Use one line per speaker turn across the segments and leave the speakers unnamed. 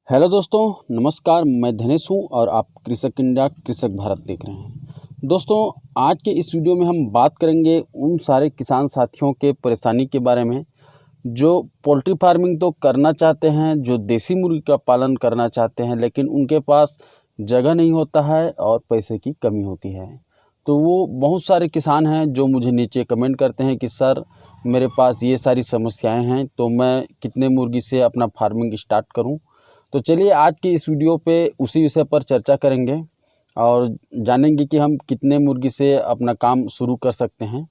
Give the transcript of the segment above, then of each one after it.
Hello दोस्तों, नमस्कार। मैं धनेश हूं और आप कृषक इंडिया कृषक भारत देख रहे हैं। दोस्तों, आज के इस वीडियो में हम बात करेंगे उन सारे किसान साथियों के परेशानी के बारे में जो पोल्ट्री फार्मिंग तो करना चाहते हैं, जो देसी मुर्गी का पालन करना चाहते हैं, लेकिन उनके पास जगह नहीं होता है और पैसे की कमी होती है। तो वो बहुत सारे किसान हैं जो मुझे नीचे कमेंट करते हैं कि सर, मेरे पास ये सारी समस्याएं हैं, तो मैं कितने मुर्गी से अपना फार्मिंग स्टार्ट करूं। तो चलिए आज की इस वीडियो पे उसी विषय पर चर्चा करेंगे और जानेंगे कि हम कितने मुर्गी से अपना काम शुरू कर सकते हैं।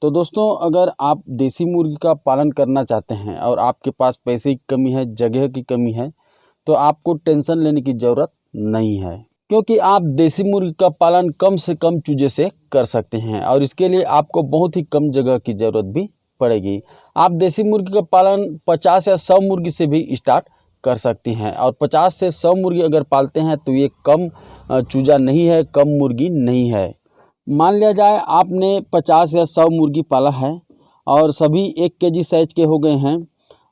तो दोस्तों, अगर आप देसी मुर्गी का पालन करना चाहते हैं और आपके पास पैसे की कमी है, जगह की कमी है, तो आपको टेंशन लेने की ज़रूरत नहीं है, क्योंकि आप देसी मुर्गी का पालन कम से कम चूजे से कर सकते हैं और इसके लिए आपको बहुत ही कम जगह की ज़रूरत भी पड़ेगी। आप देसी मुर्गी का पालन 50 या 100 मुर्गी से भी स्टार्ट कर सकती हैं और 50 से 100 मुर्गी अगर पालते हैं तो ये कम चूजा नहीं है, कम मुर्गी नहीं है। मान लिया जाए आपने 50 या 100 मुर्गी पाला है और सभी 1 केजी साइज के हो गए हैं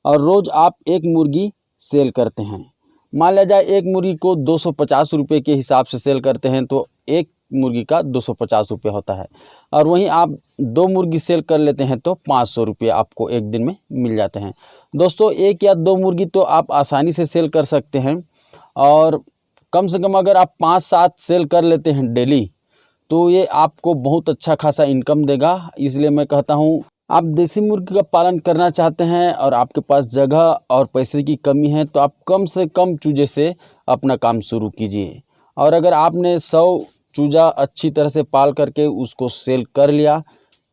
और रोज़ आप एक मुर्गी सेल करते हैं। मान लिया जाए एक मुर्गी को 250 रुपये के हिसाब से सेल करते हैं तो एक मुर्गी का 250 रुपये होता है और वहीं आप 2 मुर्गी सेल कर लेते हैं तो 500 रुपये आपको एक दिन में मिल जाते हैं। दोस्तों, 1 या 2 मुर्गी तो आप आसानी से सेल कर सकते हैं और कम से कम अगर आप 5-7 सेल कर लेते हैं डेली तो ये आपको बहुत अच्छा खासा इनकम देगा। इसलिए मैं कहता हूँ, आप देसी मुर्गी का पालन करना चाहते हैं और आपके पास जगह और पैसे की कमी है तो आप कम से कम चूजे से अपना काम शुरू कीजिए। और अगर आपने 100 चूजा अच्छी तरह से पाल करके उसको सेल कर लिया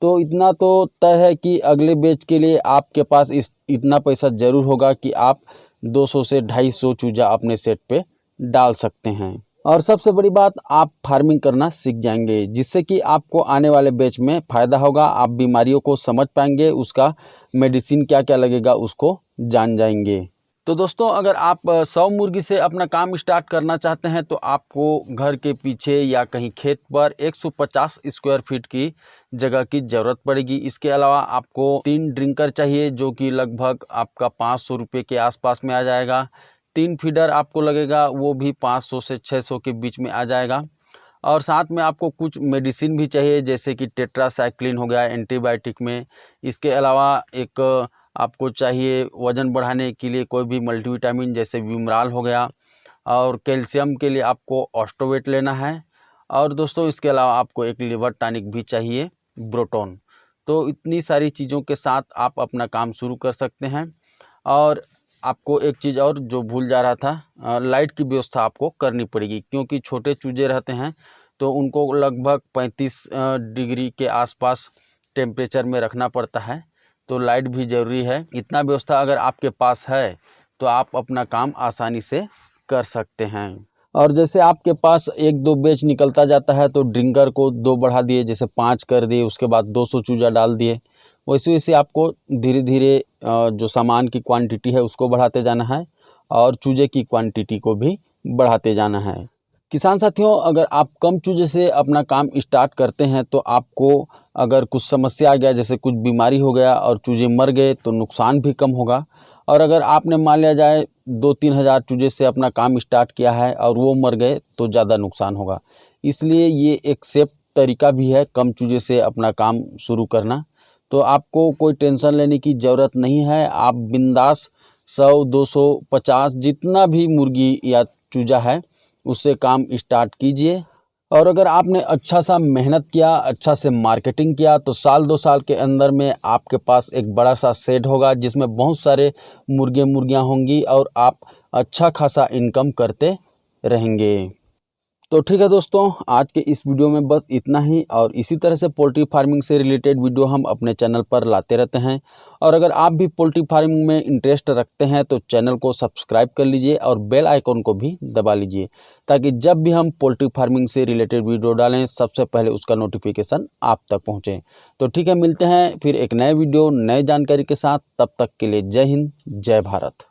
तो इतना तो तय है कि अगले बैच के लिए आपके पास इतना पैसा ज़रूर होगा कि आप 200 से 250 चूजा अपने सेट पे डाल सकते हैं। और सबसे बड़ी बात, आप फार्मिंग करना सीख जाएंगे, जिससे कि आपको आने वाले बैच में फ़ायदा होगा। आप बीमारियों को समझ पाएंगे, उसका मेडिसिन क्या क्या लगेगा उसको जान जाएंगे। तो दोस्तों, अगर आप 100 मुर्गी से अपना काम स्टार्ट करना चाहते हैं तो आपको घर के पीछे या कहीं खेत पर 150 स्क्वायर फीट की जगह की ज़रूरत पड़ेगी। इसके अलावा आपको 3 ड्रिंकर चाहिए जो कि लगभग आपका 500 रुपये के आसपास में आ जाएगा। 3 फीडर आपको लगेगा, वो भी 500 से 600 के बीच में आ जाएगा। और साथ में आपको कुछ मेडिसिन भी चाहिए, जैसे कि टेट्रासाइक्लिन हो गया एंटीबायोटिक में। इसके अलावा एक आपको चाहिए वज़न बढ़ाने के लिए कोई भी मल्टीविटामिन, जैसे विमराल हो गया, और कैल्शियम के लिए आपको ऑस्टोवेट लेना है। और दोस्तों, इसके अलावा आपको एक लिवर टॉनिक भी चाहिए, ब्रोटोन। तो इतनी सारी चीज़ों के साथ आप अपना काम शुरू कर सकते हैं। और आपको एक चीज़ और जो भूल जा रहा था, लाइट की व्यवस्था आपको करनी पड़ेगी, क्योंकि छोटे चूजे रहते हैं तो उनको लगभग 35 डिग्री के आसपास टेम्परेचर में रखना पड़ता है, तो लाइट भी ज़रूरी है। इतना व्यवस्था अगर आपके पास है तो आप अपना काम आसानी से कर सकते हैं। और जैसे आपके पास 1-2 बैच निकलता जाता है तो ड्रिंकर को 2 बढ़ा दिए, जैसे 5 कर दिए, उसके बाद 200 चूजा डाल दिए। वैसे वैसे आपको धीरे धीरे जो सामान की क्वांटिटी है उसको बढ़ाते जाना है और चूजे की क्वांटिटी को भी बढ़ाते जाना है। किसान साथियों, अगर आप कम चूजे से अपना काम स्टार्ट करते हैं तो आपको अगर कुछ समस्या आ गया, जैसे कुछ बीमारी हो गया और चूजे मर गए, तो नुकसान भी कम होगा। और अगर आपने मान लिया जाए 2-3 हज़ार चूजे से अपना काम स्टार्ट किया है और वो मर गए तो ज़्यादा नुकसान होगा। इसलिए ये एक सेफ तरीका भी है कम चूजे से अपना काम शुरू करना। तो आपको कोई टेंशन लेने की ज़रूरत नहीं है। आप बिंदास 100, 200, 50 जितना भी मुर्गी या चूजा है उससे काम स्टार्ट कीजिए। और अगर आपने अच्छा सा मेहनत किया, अच्छा से मार्केटिंग किया, तो साल 2 साल के अंदर में आपके पास एक बड़ा सा शेड होगा जिसमें बहुत सारे मुर्गियाँ होंगी और आप अच्छा खासा इनकम करते रहेंगे। तो ठीक है दोस्तों, आज के इस वीडियो में बस इतना ही, और इसी तरह से पोल्ट्री फार्मिंग से रिलेटेड वीडियो हम अपने चैनल पर लाते रहते हैं। और अगर आप भी पोल्ट्री फार्मिंग में इंटरेस्ट रखते हैं तो चैनल को सब्सक्राइब कर लीजिए और बेल आइकॉन को भी दबा लीजिए, ताकि जब भी हम पोल्ट्री फार्मिंग से रिलेटेड वीडियो डालें सबसे पहले उसका नोटिफिकेशन आप तक पहुँचे। तो ठीक है, मिलते हैं फिर एक नए वीडियो नए जानकारी के साथ। तब तक के लिए जय हिंद, जय भारत।